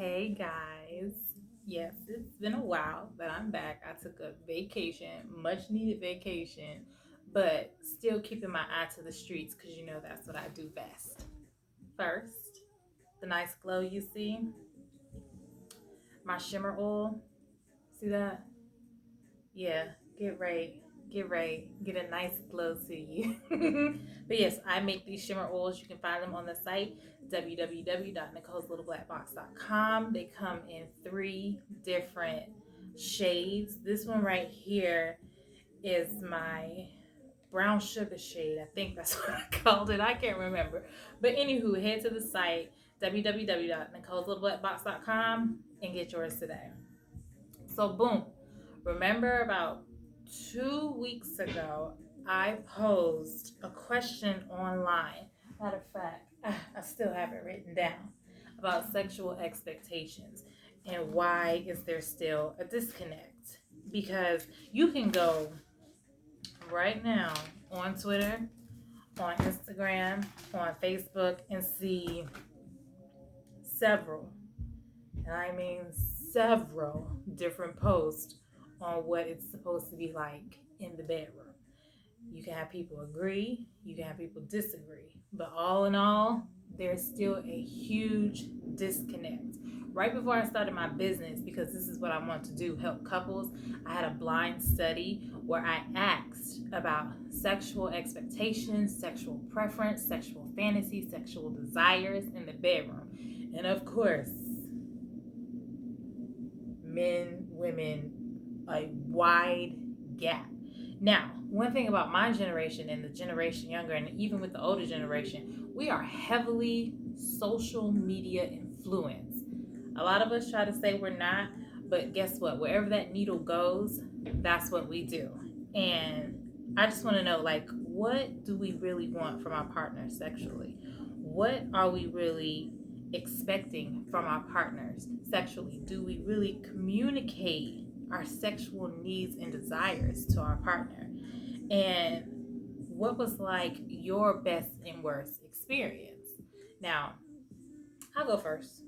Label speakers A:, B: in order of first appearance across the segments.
A: Hey guys. Yes, it's been a while, but I'm back. I took a vacation, much needed vacation, but still keeping my eye to the streets because that's what I do best. First, the nice glow you see, my shimmer oil. See that? Yeah, get ready. Get ready. Get a nice glow to you. But yes, I make these shimmer oils. You can find them on the site www.nicoleslittleblackbox.com. They come in three different shades. This one right here is my brown sugar shade. I think that's what I called it. I can't remember. But anywho, head to the site www.nicoleslittleblackbox.com and get yours today. So boom. Remember about 2 weeks ago, I posed a question online. Matter of fact, I still have it written down about sexual expectations and why is there still a disconnect? Because you can go right now on Twitter, on Instagram, on Facebook, and see several, and I mean several different posts on what it's supposed to be like in the bedroom. You can have people agree, you can have people disagree, but all in all, there's still a huge disconnect. Right before I started my business, because this is what I want to do, help couples, I had a blind study where I asked about sexual expectations, sexual preference, sexual fantasy, sexual desires in the bedroom. And of course, men, women, a wide gap. Now, one thing about my generation and the generation younger, and even with the older generation, we are heavily social media influenced. A lot of us try to say we're not, but guess what? Wherever that needle goes, that's what we do. And I just want to know, like, what do we really want from our partner sexually? What are we really expecting from our partners sexually? Do we really communicate our sexual needs and desires to our partner? And what was like your best and worst experience? Now, I'll go first.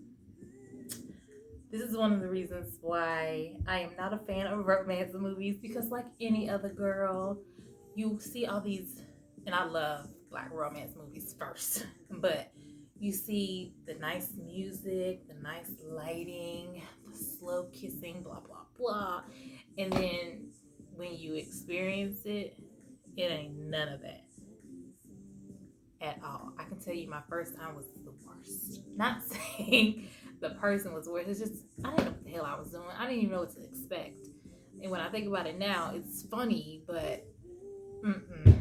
A: This is one of the reasons why I am not a fan of romance movies because, like any other girl, you see all these, and I love black romance movies first, but you see the nice music, the nice lighting, the slow kissing, blah, blah, blah. And then when you experience it, it ain't none of that at all. I can tell you my first time was the worst. Not saying the person was worse. It's just, I didn't know what the hell I was doing. I didn't even know what to expect. And when I think about it now, it's funny, but mm-mm.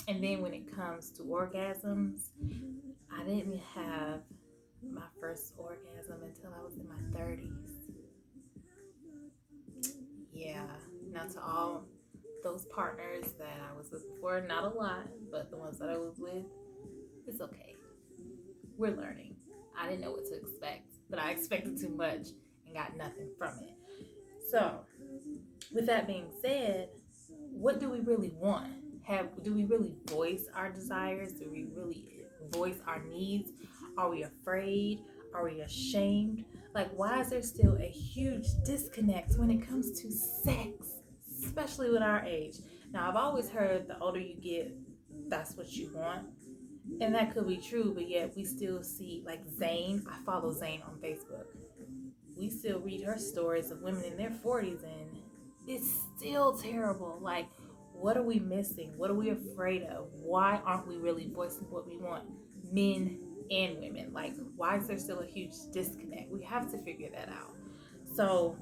A: And then when it comes to orgasms, I didn't have my first orgasm until I was in my 30s. Yeah, not to all those partners that I was with before, not a lot, but the ones that I was with, it's okay. We're learning. I didn't know what to expect, but I expected too much and got nothing from it. So, with that being said, what do we really want? Do we really voice our desires? Do we really voice our needs? Are we afraid? Are we ashamed? Like, why is there still a huge disconnect when it comes to sex, especially with our age? Now, I've always heard the older you get, that's what you want. And that could be true, but yet we still see, like Zane, I follow Zane on Facebook. We still read her stories of women in their 40s, and it's still terrible. Like, what are we missing? What are we afraid of? Why aren't we really voicing what we want? Men and women. Like, why is there still a huge disconnect? We have to figure that out. So,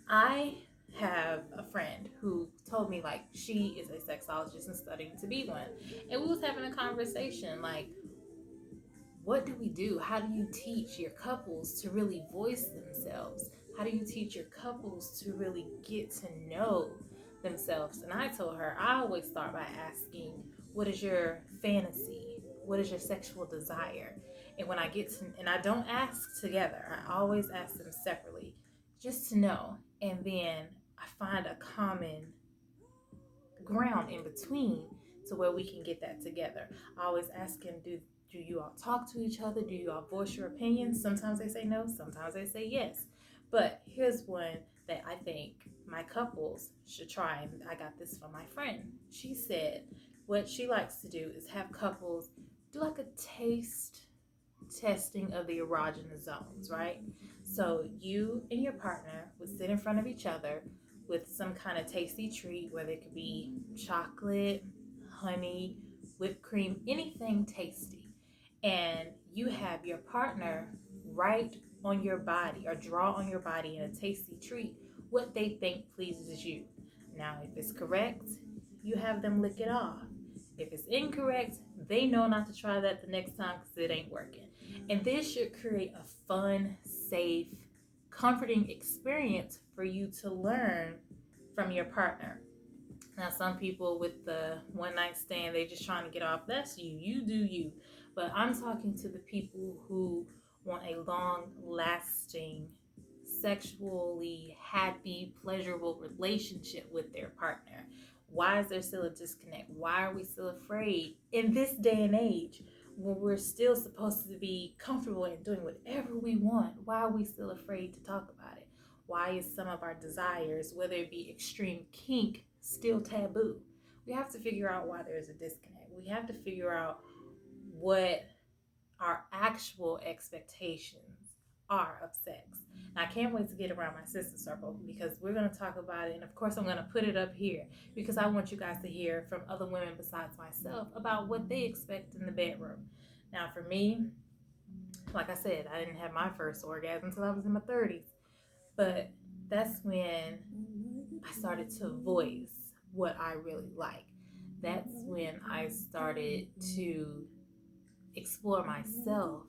A: I have a friend who told me like she is a sexologist and studying to be one. And we was having a conversation like, what do we do? How do you teach your couples to really voice themselves? How do you teach your couples to really get to know themselves? And I told her, I always start by asking, what is your fantasy? What is your sexual desire? And when I get to, and I don't ask together, I always ask them separately, just to know. And then I find a common ground in between to where we can get that together. I always ask him, do Do you all talk to each other? Do you all voice your opinions? Sometimes they say no, sometimes they say yes. But here's one that I think my couples should try. And I got this from my friend. She said what she likes to do is have couples do like a taste testing of the erogenous zones, right? So you and your partner would sit in front of each other with some kind of tasty treat, whether it could be chocolate, honey, whipped cream, anything tasty. And you have your partner write on your body or draw on your body in a tasty treat what they think pleases you. Now, if it's correct, you have them lick it off. If it's incorrect, they know not to try that the next time because it ain't working. And this should create a fun, safe, comforting experience for you to learn from your partner. Now, some people with the one night stand, they just trying to get off. That's you. You do you. But I'm talking to the people who want a long lasting, sexually happy, pleasurable relationship with their partner. Why is there still a disconnect? Why are we still afraid in this day and age when we're still supposed to be comfortable and doing whatever we want? Why are we still afraid to talk about it? Why is some of our desires, whether it be extreme kink, still taboo? We have to figure out why there's a disconnect. We have to figure out what our actual expectations are of sex. Now, I can't wait to get around my sister circle because we're going to talk about it. And of course, I'm going to put it up here because I want you guys to hear from other women besides myself about what they expect in the bedroom. Now, for me, like I said, I didn't have my first orgasm until I was in my 30s. But that's when I started to voice what I really like. That's when I started to explore myself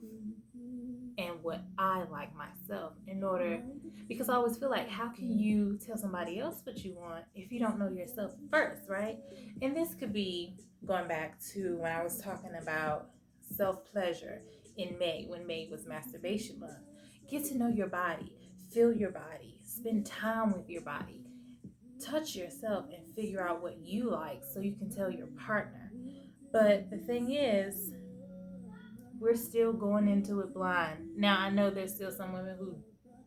A: and what I like myself in order, because I always feel like, how can you tell somebody else what you want if you don't know yourself first, right? And this could be going back to when I was talking about self pleasure in May, when May was masturbation month. Get to know your body, feel your body, spend time with your body, touch yourself, and figure out what you like so you can tell your partner. But the thing is, we're still going into it blind. Now, I know there's still some women who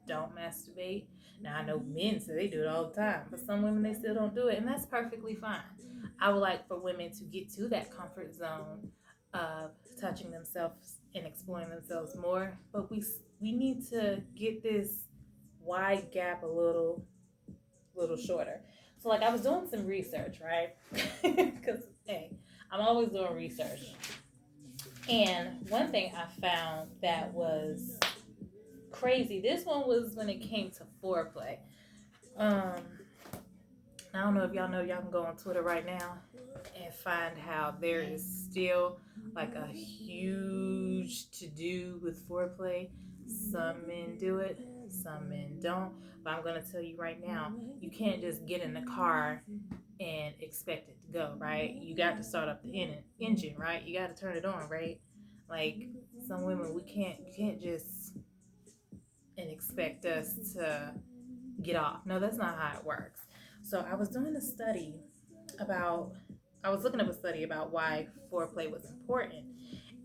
A: don't masturbate. Now, I know men say they do it all the time, but some women, they still don't do it, and that's perfectly fine. I would like for women to get to that comfort zone of touching themselves and exploring themselves more, but we need to get this wide gap a little shorter. So, like, I was doing some research, right? Because, hey, I'm always doing research. And one thing I found that was crazy, this one was when it came to foreplay. Um, I don't know if y'all know, y'all can go on Twitter right now and find how there is still like a huge to do with foreplay. Some men do it, some men don't. But I'm going to tell you right now, you can't just get in the car and expect it to go, right? You got to start up the engine, right? You got to turn it on, right? Like some women, you can't just and expect us to get off. No, that's not how it works. So I was doing a study about, I was looking up a study about why foreplay was important.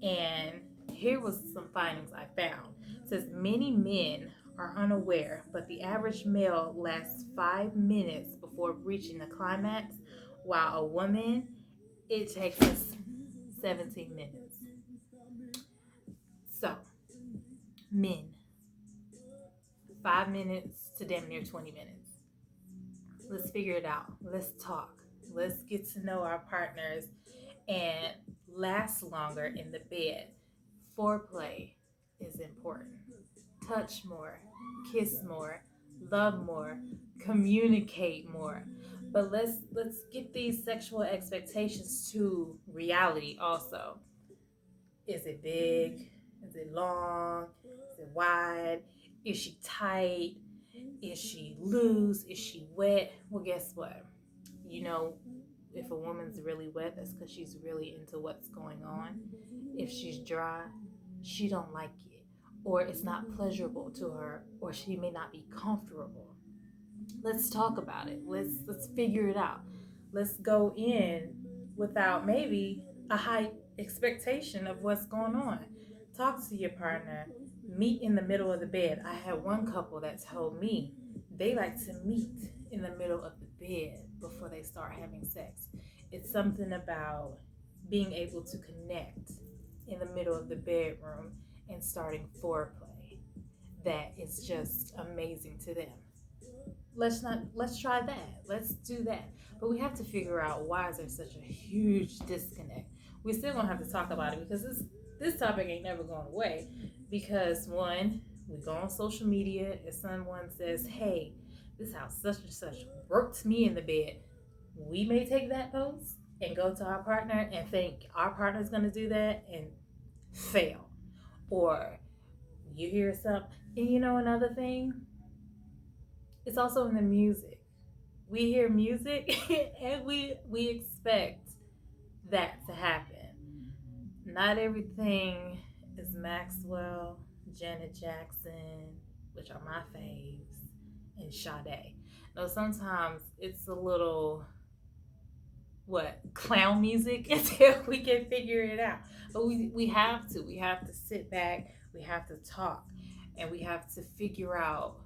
A: And here was some findings I found. It says many men are unaware, but the average male lasts 5 minutes before reaching the climax, while a woman, it takes us 17 minutes. So, men, 5 minutes to damn near 20 minutes. Let's figure it out. Let's talk. Let's get to know our partners and last longer in the bed. Foreplay is important. Touch more, kiss more, love more, communicate more. But let's get these sexual expectations to reality also. Is it big? Is it long? Is it wide? Is she tight? Is she loose? Is she wet? Well, guess what? You know, if a woman's really wet, that's because she's really into what's going on. If she's dry, she don't like it, or it's not pleasurable to her, or she may not be comfortable. Let's talk about it. Let's figure it out. Let's go in without maybe a high expectation of what's going on. Talk to your partner, meet in the middle of the bed. I had one couple that told me they like to meet in the middle of the bed before they start having sex. It's something about being able to connect in the middle of the bedroom and starting foreplay that is just amazing to them. Let's try that. Let's do that. But we have to figure out why is there such a huge disconnect. We still gonna have to talk about it because this topic ain't never going away. Because one, we go on social media if someone says, "Hey, this how such and such worked me in the bed," we may take that post and go to our partner and think our partner's gonna do that and fail. Or you hear something, and another thing, it's also in the music. We hear music and we expect that to happen. Not everything is Maxwell, Janet Jackson, which are my faves, and Sade. No, sometimes it's a little clown music until we can figure it out. But we have to sit back, we have to talk, and we have to figure out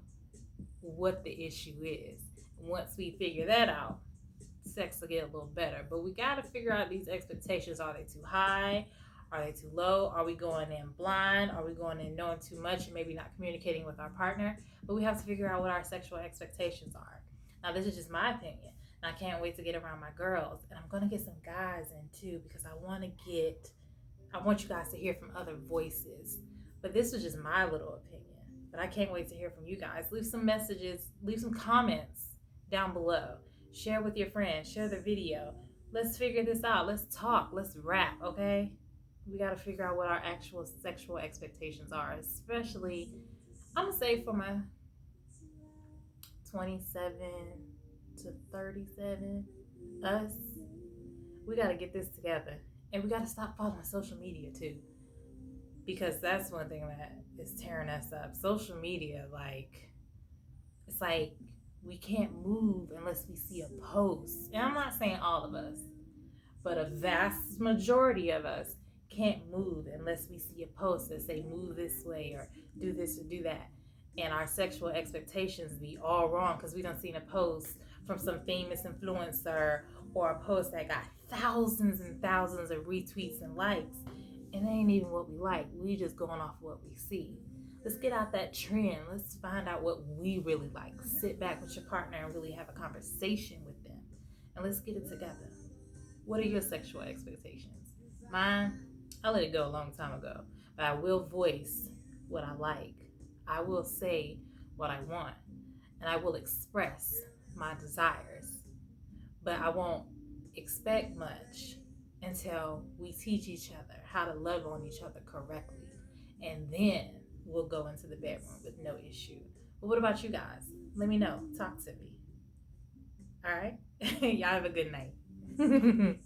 A: what the issue is. Once we figure that out, sex will get a little better. But we got to figure out these expectations. Are they too high? Are they too low? Are we going in blind? Are we going in knowing too much and maybe not communicating with our partner? But we have to figure out what our sexual expectations are. Now, this is just my opinion. And I can't wait to get around my girls. And I'm going to get some guys in too because I want you guys to hear from other voices. But this was just my little opinion. But I can't wait to hear from you guys. Leave some messages, leave some comments down below. Share with your friends, share the video. Let's figure this out. Let's talk. Let's rap, okay? We got to figure out what our actual sexual expectations are, especially, I'm going to say for my 27 to 37, us, we got to get this together. And we got to stop following social media too. Because that's one thing that is tearing us up. Social media, it's like we can't move unless we see a post. And I'm not saying all of us, but a vast majority of us can't move unless we see a post that say move this way or do this or do that. And our sexual expectations be all wrong because we done seen a post from some famous influencer or a post that got thousands and thousands of retweets and likes. And it ain't even what we like. We just going off what we see. Let's get out that trend. Let's find out what we really like. Sit back with your partner and really have a conversation with them. And let's get it together. What are your sexual expectations? Mine, I let it go a long time ago. But I will voice what I like. I will say what I want. And I will express my desires. But I won't expect much until we teach each other how to love on each other correctly. And then we'll go into the bedroom with no issue. But what about you guys? Let me know. Talk to me. All right? Y'all have a good night.